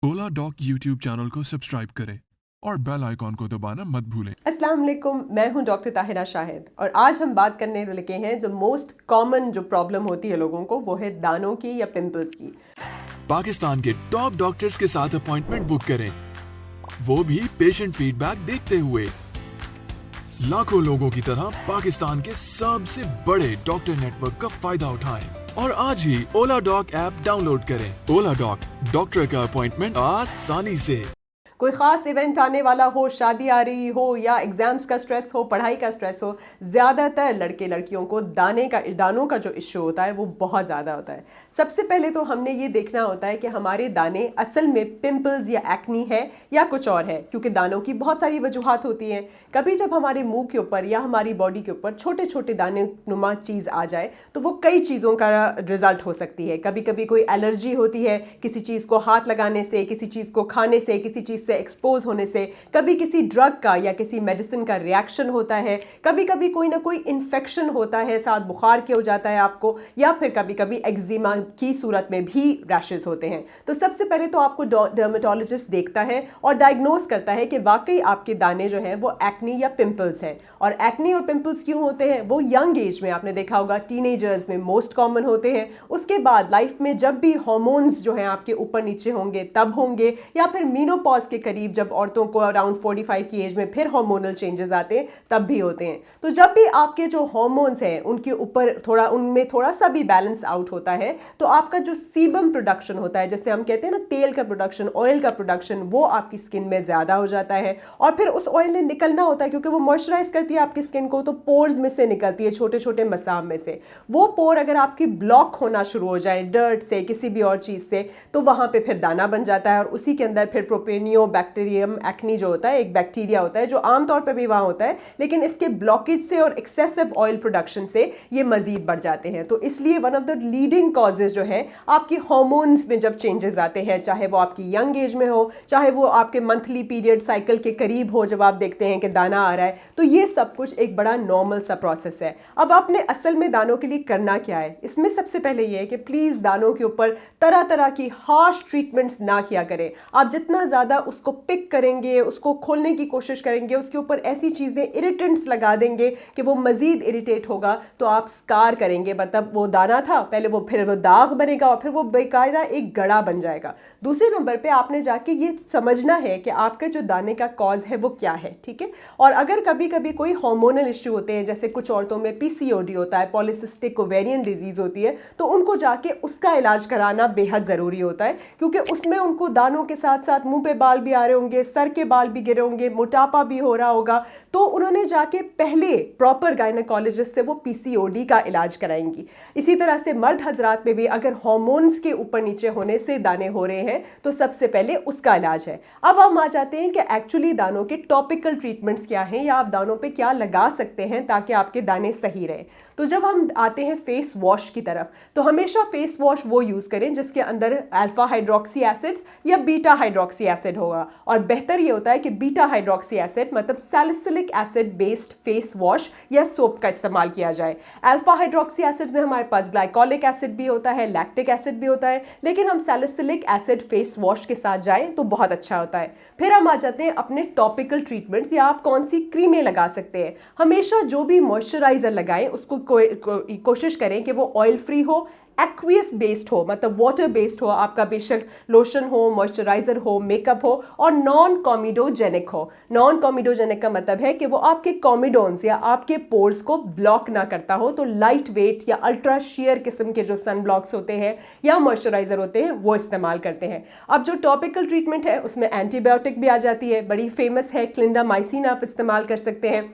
ओला dock YouTube channel को subscribe करें और बेल आइकॉन को दबाना मत भूलें। अस्सलाम वालेकुम, मैं हूं डॉक्टर ताहिरा शाहिद और आज हम बात करने लगे हैं जो मोस्ट कॉमन जो प्रॉब्लम होती है लोगों को, वो है दानों की या पिंपल्स की। पाकिस्तान के टॉप डॉक्टर्स के साथ अपॉइंटमेंट बुक करें, वो भी पेशेंट फीडबैक देखते हुए। लाखों लोगों की तरह पाकिस्तान के सबसे बड़े डॉक्टर नेटवर्क का फायदा उठाएं और आज ही ओला डॉक ऐप डाउनलोड करें। ओला डॉक, डॉक्टर का अपॉइंटमेंट आसानी से। कोई ख़ास इवेंट आने वाला हो, शादी आ रही हो या एग्ज़ाम्स का स्ट्रेस हो, पढ़ाई का स्ट्रेस हो, ज़्यादातर लड़के लड़कियों को दानों का जो इश्यू होता है वो बहुत ज़्यादा होता है। सबसे पहले तो हमने ये देखना होता है कि हमारे दाने असल में पिंपल्स या एक्नी है या कुछ और है, क्योंकि दानों की बहुत सारी वजूहात होती हैं। कभी जब हमारे मुंह के ऊपर या हमारी बॉडी के ऊपर छोटे छोटे दाने नुमा चीज़ आ जाए तो वो कई चीज़ों का रिजल्ट हो सकती है। कभी कभी कोई एलर्जी होती है किसी चीज़ को हाथ लगाने से, किसी चीज़ को खाने से, किसी चीज़ से एक्सपोज होने से, कभी किसी ड्रग का या किसी मेडिसिन का रिएक्शन होता है, कभी कभी कोई ना कोई इन्फेक्शन होता है, साथ बुखार के हो जाता है आपको, या फिर कभी कभी एक्जिमा की सूरत में भी रैशेस होते हैं। तो सबसे पहले तो आपको डर्मेटोलॉजिस्ट देखता है और डायग्नोस करता है कि वाकई आपके दाने जो हैं वो एक्नी या पिंपल्स हैं। और एक्नी और पिंपल्स क्यों होते हैं? वो यंग एज में, आपने देखा होगा टीनेजर्स में मोस्ट कॉमन होते हैं। उसके बाद लाइफ में जब भी हार्मोन्स जो हैं आपके ऊपर नीचे होंगे तब होंगे, या फिर मीनोपॉज के करीब जब औरतों को अराउंड 45 की एज में फिर हार्मोनल चेंजेस आते हैं तब भी होते हैं। तो जब भी आपके जो हार्मोन्स हैं उनके ऊपर उनमें थोड़ा सा भी बैलेंस आउट होता है तो आपका जो सीबम प्रोडक्शन होता है, जैसे हम कहते हैं ना तेल का प्रोडक्शन, ऑयल का प्रोडक्शन, वो आपकी स्किन में ज़्यादा हो जाता है। और फिर उस ऑयल ने निकलना होता है क्योंकि वो मॉइस्चराइज करती है आपकी स्किन को, तो पोर्स में से निकलती है, छोटे छोटे मसाम में से। वो पोर अगर आपकी ब्लॉक होना शुरू हो जाए डर्ट से, किसी भी और चीज़ से, तो वहाँ पे फिर दाना बन जाता है और उसी के अंदर फिर प्रोपेनियो बैक्टीरियम एक्नी जो होता है, एक बैक्टीरिया होता है जो आमतौर पे भी वहाँ होता है, लेकिन इसके ब्लॉकेज से और एक्सेसिव ऑयल प्रोडक्शन से ये मजीद बढ़ जाते हैं। तो इसलिए one of the leading causes जो है आपकी हार्मोन्स में जब चेंजेस आते हैं, चाहे वो आपकी यंग एज में हो, चाहे वो आपके मंथली पीरियड साइकिल के करीब हो, जब आप देखते हैं कि दाना आ रहा है, तो ये सब कुछ एक बड़ा नॉर्मल सा प्रोसेस है। अब आपने असल में दानों के लिए करना क्या है? इसमें सबसे पहले ये है कि प्लीज़ दानों के ऊपर तरह तरह की हार्श ट्रीटमेंट्स ना किया करें। आप जितना ज़्यादा उसको पिक करेंगे, उसको खोलने की कोशिश करेंगे, उसके ऊपर ऐसी चीज़ें इरिटेंट्स लगा देंगे कि वो मज़ीद इरिटेट होगा, तो आप स्कार करेंगे। मतलब वो दाना था पहले, वो फिर वो दाग बनेगा और फिर वो बेकायदा एक गड़ा बन जाएगा। दूसरे नंबर पे आपने जाके ये समझना है कि आपके जो दाने का कॉज है वो क्या है, ठीक है। और अगर कभी कभी कोई हार्मोनल इश्यू होते हैं, जैसे कुछ औरतों में पीसीओडी होता है, पॉलिसिस्टिक ओवेरियन डिजीज़ होती है, तो उनको जाके उसका इलाज कराना बेहद ज़रूरी होता है, क्योंकि उसमें उनको दानों के साथ साथ मुंह पे बाल भी आ रहे होंगे, सर के बाल भी गिरे होंगे, मोटापा भी हो रहा होगा, तो उन्होंने जाके पहले प्रॉपर गायनेकोलॉजिस्ट से वो पीसीओडी का इलाज कराएंगी। इसी तरह से मर्द हजरात में भी अगर हार्मोन्स के ऊपर नीचे होने से दाने हो रहे हैं तो सबसे पहले उसका इलाज है। अब हम आ जाते हैं कि एक्चुअली दानों के टॉपिकल ट्रीटमेंट्स क्या हैं, या आप दानों पे क्या लगा सकते हैं ताकि आपके दाने सही रहे। तो जब हम आते हैं फेस वॉश की तरफ, तो हमेशा फेस वॉश वो यूज़ करें जिसके अंदर अल्फा हाइड्रोक्सी एसिड्स या बीटा हाइड्रोक्सी एसिड होगा। और बेहतर ये होता है कि बीटा हाइड्रोक्सी एसिड मतलब salicylic acid based face wash या सोप का इस्तेमाल किया जाए। अल्फा हाइड्रोक्सी एसिड में हमारे पास ग्लाइकोलिक एसिड भी होता है, लैक्टिक एसिड भी होता है, लेकिन हम सैलिसिलिक एसिड फेस वॉश के साथ जाएं तो बहुत अच्छा होता है। फिर हम आ जाते हैं अपने टॉपिकल ट्रीटमेंट्स, या आप कौन सी क्रीमें लगा सकते हैं। हमेशा जो भी मॉइस्चराइजर लगाएं उसको कोशिश करें कि वो ऑयल फ्री हो, एक्वियस बेस्ड हो, मतलब वाटर बेस्ड हो, आपका बेशक लोशन हो, मॉइस्चराइजर हो, मेकअप हो, और नॉन कॉमिडोजेनिक हो। नॉन कॉमिडोजेनिक का मतलब है कि वो आपके कॉमिडोन्स या आपके पोर्स को ब्लॉक ना करता हो। तो लाइट वेट या अल्ट्रा शेयर किस्म के जो सन ब्लॉक्स होते हैं या मॉइस्चराइजर होते हैं वो इस्तेमाल करते हैं। अब जो टॉपिकल ट्रीटमेंट है उसमें एंटीबायोटिक भी आ जाती है, बड़ी फेमस है क्लिंडामाइसिन, आप इस्तेमाल कर सकते हैं।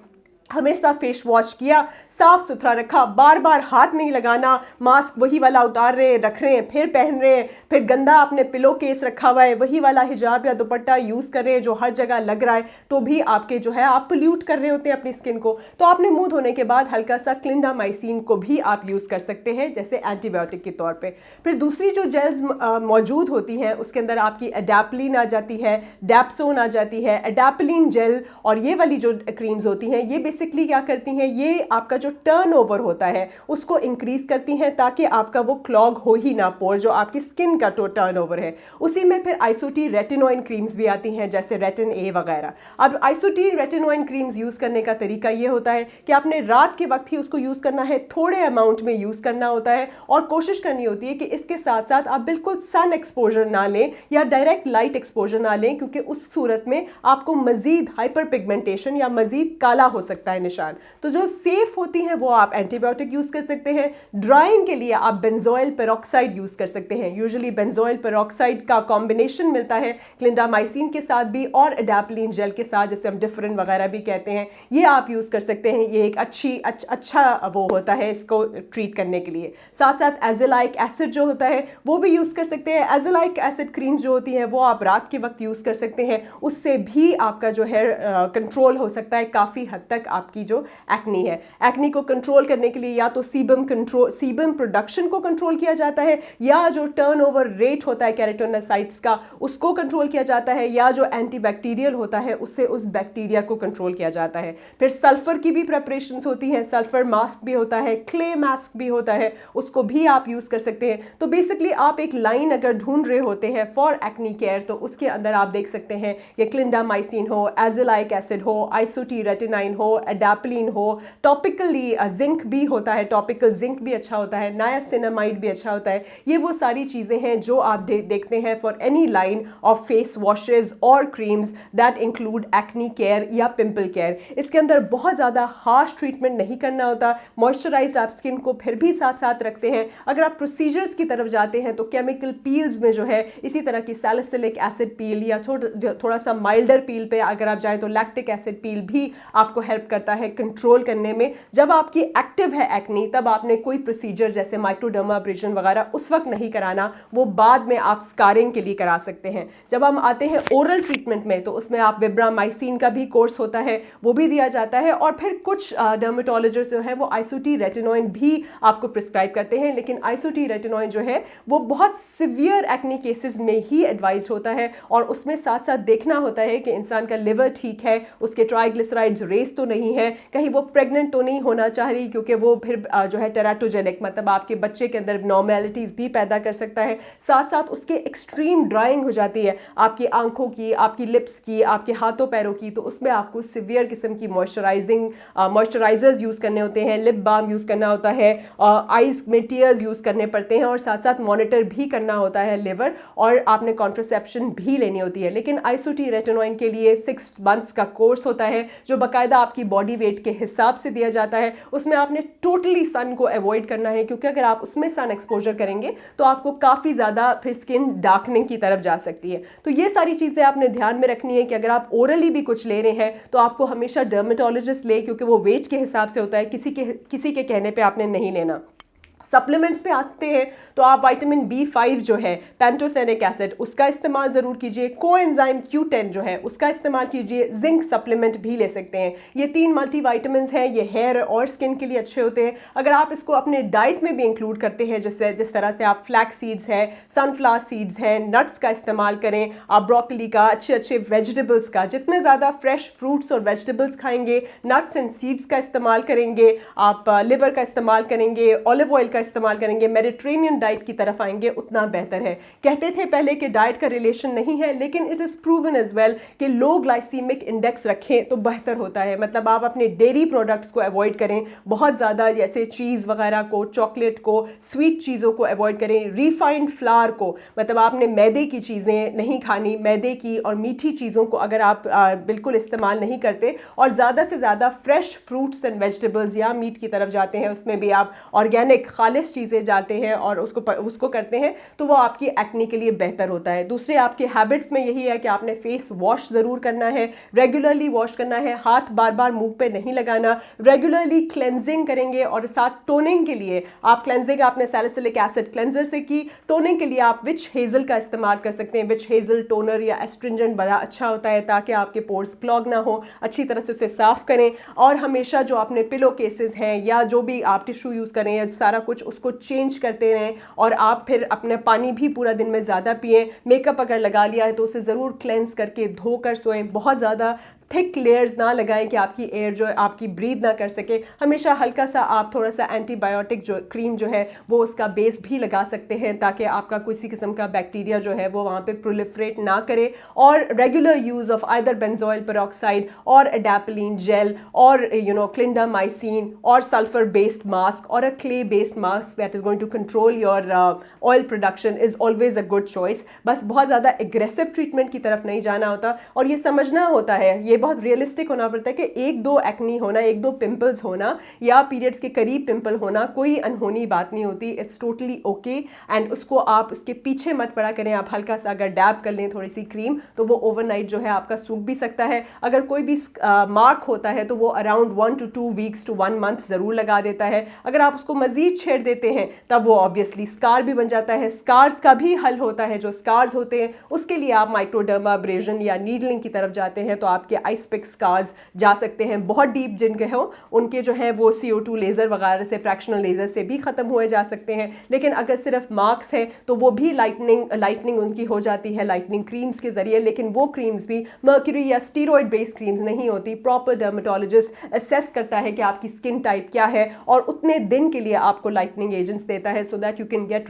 हमेशा फेस वॉश किया, साफ सुथरा रखा, बार बार हाथ नहीं लगाना, मास्क वही वाला उतार रहे हैं, रख रहे हैं, फिर पहन रहे हैं, फिर गंदा आपने पिलो केस रखा हुआ है, वही वाला हिजाब या दुपट्टा यूज़ कर रहे हैं जो हर जगह लग रहा है, तो भी आपके जो है आप पोल्यूट कर रहे होते हैं अपनी स्किन को। तो आपने मुंह धोने के बाद हल्का सा क्लिंडामाइसिन को भी आप यूज़ कर सकते हैं जैसे एंटीबायोटिक के तौर पर। फिर दूसरी जो जेल्स मौजूद होती हैं उसके अंदर आपकी एडाप्लिन आ जाती है, डैप्सोन आ जाती है, एडाप्लिन जेल, और ये वाली जो क्रीम्स होती हैं ये बेसिकली क्या करती हैं, ये आपका जो टर्नओवर होता है उसको इंक्रीज करती हैं ताकि आपका वो क्लॉग हो ही ना पोर, जो आपकी स्किन का तो टर्नओवर है। उसी में फिर आइसोटी रेटिनोइन क्रीम्स भी आती हैं जैसे रेटिन ए वगैरह। अब आइसोटी रेटिनोइन क्रीम्स यूज़ करने का तरीका ये होता है कि आपने रात के वक्त ही उसको यूज़ करना है, थोड़े अमाउंट में यूज़ करना होता है और कोशिश करनी होती है कि इसके साथ साथ आप बिल्कुल सन एक्सपोजर ना लें या डायरेक्ट लाइट एक्सपोजर ना लें, क्योंकि उस सूरत में आपको मजीद हाइपर पिगमेंटेशन या मजीद काला हो सकता है निशान। तो जो सेफ होती हैं वो आप एंटीबायोटिक यूज़ कर सकते हैं। ड्राइंग के लिए आप बेंजोइल पेरोक्साइड यूज़ कर सकते हैं। यूजुअली बेंजोइल पेरोक्साइड का कॉम्बिनेशन मिलता है क्लिंडामाइसिन के साथ भी और एडाप्लिन जेल के साथ, जिसे हम डिफरेंट वगैरह भी कहते हैं, ये आप यूज़ कर सकते हैं। ये एक अच्छा वो होता है इसको ट्रीट करने के लिए। साथ साथ एज़ेलाइक एसिड जो होता है वो भी यूज़ कर सकते हैं। एज़ेलाइक एसिड क्रीम जो होती है वो आप रात के वक्त यूज़ कर सकते हैं, उससे भी आपका जो है कंट्रोल हो सकता है काफ़ी हद तक आपकी जो एक्नी है। एक्नी को कंट्रोल करने के लिए या तो सीबम प्रोडक्शन को कंट्रोल किया जाता है, या जो टर्नओवर रेट होता है केराटिनोसाइट्स का उसको कंट्रोल किया जाता है, या जो एंटीबैक्टीरियल होता है उससे उस बैक्टीरिया को कंट्रोल किया जाता है। फिर सल्फर की भी प्रेपरेशंस होती हैं, सल्फर मास्क भी होता है, क्ले मास्क भी होता है, उसको भी आप यूज़ कर सकते हैं। तो बेसिकली आप एक लाइन अगर ढूंढ रहे होते हैं फॉर एक्नी केयर, तो उसके अंदर आप देख सकते हैं ये क्लिंडामाइसिन हो, एज़ेलाइक एसिड हो, आइसोटी रेटिनाइन हो, एडाप्लिन हो, टॉपिकली जिंक भी होता है, टॉपिकल जिंक भी अच्छा होता है, नायासिनामाइड भी अच्छा होता है। ये वो सारी चीज़ें हैं जो आप देखते हैं for any line of face washes और creams that include acne care या पिंपल केयर। इसके अंदर बहुत ज़्यादा हार्श ट्रीटमेंट नहीं करना होता, मॉइस्चराइज्ड आप स्किन को फिर भी साथ साथ रखते हैं। अगर आप प्रोसीजर्स की तरफ जाते हैं तो केमिकल पील्स में जो है इसी तरह की सैलिसिलिक एसिड पील या थोड़ा सा माइल्डर पील पे अगर आप जाएं तो लैक्टिक एसिड पील भी आपको हेल्प करता है कंट्रोल करने में। जब आपकी एक्टिव है एक्नी तब आपने कोई प्रोसीजर जैसे माइक्रोडर्माब्रेशन वगैरह उस वक्त नहीं कराना, वो बाद में आप स्कारिंग के लिए करा सकते हैं। जब हम आते हैं ओरल ट्रीटमेंट में तो उसमें आप विब्रामाइसिन का भी कोर्स होता है, वो भी दिया जाता है। और फिर कुछ डर्मेटोलॉजिस्ट जो है वो आइसोटी रेटिनोइन भी आपको प्रिस्क्राइब करते हैं, लेकिन आइसोटी रेटिनोइन जो है वो बहुत सिवियर एक्नी केसेस में ही एडवाइज होता है और उसमें साथ साथ देखना होता है कि इंसान का लिवर ठीक है, उसके ट्राइग्लिसराइड्स रेस तो नहीं है, कहीं वो प्रेग्नेंट तो नहीं होना चाह रही, क्योंकि वो फिर जो है टेराटोजेनिक मतलब आपके बच्चे के अंदर नॉर्मेलिटीज़ भी पैदा कर सकता है। साथ साथ उसके एक्सट्रीम ड्राइंग हो जाती है आपकी आंखों की, आपकी लिप्स की, आपके हाथों पैरों की, तो उसमें आपको सिवियर किस्म की मॉइस्चराइजर्स यूज़ करने होते हैं, लिप बाम यूज़ करना होता है, आइज में टीयर्स यूज़ करने पड़ते हैं और साथ साथ मॉनिटर भी करना होता है लिवर, और आपने कॉन्ट्रासेप्शन भी लेनी होती है। लेकिन आइसोटी रेटिनोइन के लिए 6 मंथ्स का कोर्स होता है जो बाकायदा आपकी बॉडी वेट के हिसाब से दिया जाता है। उसमें आपने टोटली सन को अवॉइड करना है, क्योंकि अगर आप उसमें सन एक्सपोजर करेंगे तो आपको काफ़ी ज़्यादा फिर स्किन डार्कनिंग की तरफ जा सकती है। तो ये सारी चीज़ें आपने ध्यान में रखनी है कि अगर आप ओरली भी कुछ ले रहे हैं तो आपको हमेशा डर्मेटोलॉजिस्ट ले, क्योंकि वो वेट के हिसाब से होता है, किसी के कहने पे आपने नहीं लेना। सप्लीमेंट्स पे आते हैं तो आप विटामिन B5 जो है पैंटोथेनिक एसिड उसका इस्तेमाल ज़रूर कीजिए, कोएंजाइम Q10 जो है उसका इस्तेमाल कीजिए, जिंक सप्लीमेंट भी ले सकते हैं। ये 3 मल्टीविटामिन्स हैं, ये हेयर और स्किन के लिए अच्छे होते हैं। अगर आप इसको अपने डाइट में भी इंक्लूड करते हैं, जिस तरह से आप फ्लैक्स सीड्स हैं, सनफ्लावर सीड्स हैं, नट्स का इस्तेमाल करें, आप ब्रोकली का, अच्छे वेजिटेबल्स का, जितने ज़्यादा फ्रेश फ्रूट्स और वेजिटेबल्स खाएंगे, नट्स एंड सीड्स का इस्तेमाल करेंगे, आप लिवर का इस्तेमाल करेंगे, ऑलिव ऑयल का इस्तेमाल करेंगे, मेडिटेरेनियन डाइट की तरफ आएंगे, उतना बेहतर है। कहते थे पहले कि डाइट का रिलेशन नहीं है, लेकिन it is proven as well कि लो ग्लाइसीमिक इंडेक्स रखें तो बेहतर होता है। मतलब आप अपने डेयरी प्रोडक्ट्स को अवॉइड करें बहुत ज़्यादा, जैसे चीज़ वगैरह को, चॉकलेट को, स्वीट चीज़ों को अवॉइड करें, रिफाइंड फ्लावर को, मतलब आपने मैदे की चीज़ें नहीं खानी, मैदे की और मीठी चीज़ों को अगर आप बिल्कुल इस्तेमाल नहीं करते और ज़्यादा से ज़्यादा फ्रेश फ्रूट्स एंड वेजिटेबल्स या मीट की तरफ जाते हैं, उसमें भी आप ऑर्गेनिक खालिश चीज़ें जाते हैं और उसको करते हैं, तो वो आपकी एक्नी के लिए बेहतर होता है। दूसरे आपके हैबिट्स में यही है कि आपने फेस वॉश ज़रूर करना है, रेगुलरली वॉश करना है, हाथ बार बार मुंह पे नहीं लगाना, रेगुलरली क्लेंजिंग करेंगे और साथ टोनिंग के लिए आप क्लेंजिंग आपने सैलिसिलिक एसिड क्लेंजर से की, टोनिंग के लिए आप विच हेज़ल का इस्तेमाल कर सकते हैं। विच हेज़ल टोनर या एस्ट्रिंजेंट बड़ा अच्छा होता है ताकि आपके पोर्स क्लॉग ना हो, अच्छी तरह से उसे साफ करें। और हमेशा जो आपने पिलो केसेस हैं या जो भी आप टिश्यू यूज़ करें या सारा कुछ उसको चेंज करते रहें, और आप फिर अपने पानी भी पूरा दिन में ज़्यादा पिएं। मेकअप अगर लगा लिया है तो उसे ज़रूर क्लेंस करके धोकर सोएं। बहुत ज़्यादा थिक लेयर्स ना लगाएं कि आपकी एयर जो है आपकी ब्रीथ ना कर सके। हमेशा हल्का सा आप थोड़ा सा एंटीबायोटिक जो क्रीम जो है वो उसका बेस भी लगा सकते हैं ताकि आपका किसी किस्म का बैक्टीरिया जो है वो वहाँ पे प्रोलिफरेट ना करे। और regular use of either benzoyl peroxide or adapalene gel or clindamycin or sulphur based mask or a clay based mask that is going to control your oil production is always a good choice. बस बहुत ज़्यादा aggressive treatment की तरफ नहीं जाना होता और ये समझना होता है, ये बहुत रियलिस्टिक होना पड़ता है कि एक दो एक्नी होना, एक दो पिंपल्स होना या पीरियड्स के करीब पिंपल होना कोई अनहोनी बात नहीं होती। इट्स टोटली ओके एंड उसको आप उसके पीछे मत पड़ा करें। आप हल्का सा अगर डैब कर लें थोड़ी सी क्रीम तो वो ओवरनाइट जो है आपका सूख भी सकता है। अगर कोई भी मार्क होता है तो वो around 1 to 2 weeks to 1 month ज़रूर लगा देता है। अगर आप उसको मज़ीद छेड़ देते हैं तब वो ऑब्वियसली स्कार भी बन जाता है। स्कार्स का भी हल होता है, जो स्कार्स होते हैं उसके लिए आप माइक्रोडर्माब्रेजन या नीडलिंग की तरफ जाते हैं तो आपके आइस पिक स्कार्स जा सकते हैं। बहुत डीप जिनके हो उनके जो है वो CO2 लेज़र वगैरह से, फ्रैक्शनल लेज़र से भी ख़त्म हुए जा सकते हैं। लेकिन अगर सिर्फ मार्क्स हैं तो वो भी लाइटनिंग उनकी हो जाती है लाइटनिंग क्रीम्स के ज़रिए। लेकिन वो क्रीम्स भी मर्क्यूरी या स्टीरॉयड बेस्ड क्रीम्स नहीं होती। प्रॉपर डर्मेटोलॉजिस्ट असेस करता है कि आपकी स्किन टाइप क्या है और उतने दिन के लिए आपको लाइटनिंग एजेंट्स देता है so that you can get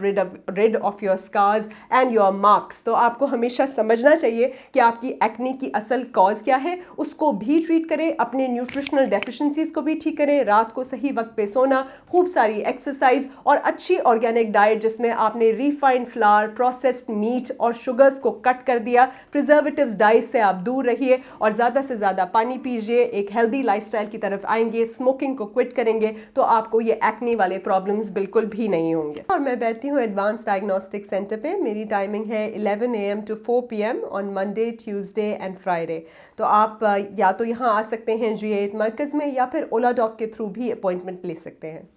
rid of your scars and your marks। तो आपको हमेशा समझना चाहिए कि आपकी एक्ने की असल कॉज क्या है, उसको भी ट्रीट करें, अपने न्यूट्रिशनल डेफिशिएंसीज को भी ठीक करें, रात को सही वक्त पे सोना, खूब सारी एक्सरसाइज और अच्छी ऑर्गेनिक डाइट जिसमें आपने रिफाइंड फ्लावर, प्रोसेस्ड मीट और शुगर्स को कट कर दिया। प्रिजर्वेटिव्स डाइट से आप दूर रहिए और ज़्यादा से ज़्यादा पानी पीजिए। एक हेल्दी लाइफस्टाइल की तरफ आएंगे, स्मोकिंग को क्विट करेंगे तो आपको ये एक्ने वाले प्रॉब्लम्स बिल्कुल भी नहीं होंगे। और मैं बैठती हूँ एडवांस डायग्नोस्टिक सेंटर पे। मेरी टाइमिंग है 11 AM to 4 PM on Monday, Tuesday and Friday. तो आप या तो यहाँ आ सकते हैं G8 मरकज़ में या फिर ओला डॉक के थ्रू भी अपॉइंटमेंट ले सकते हैं।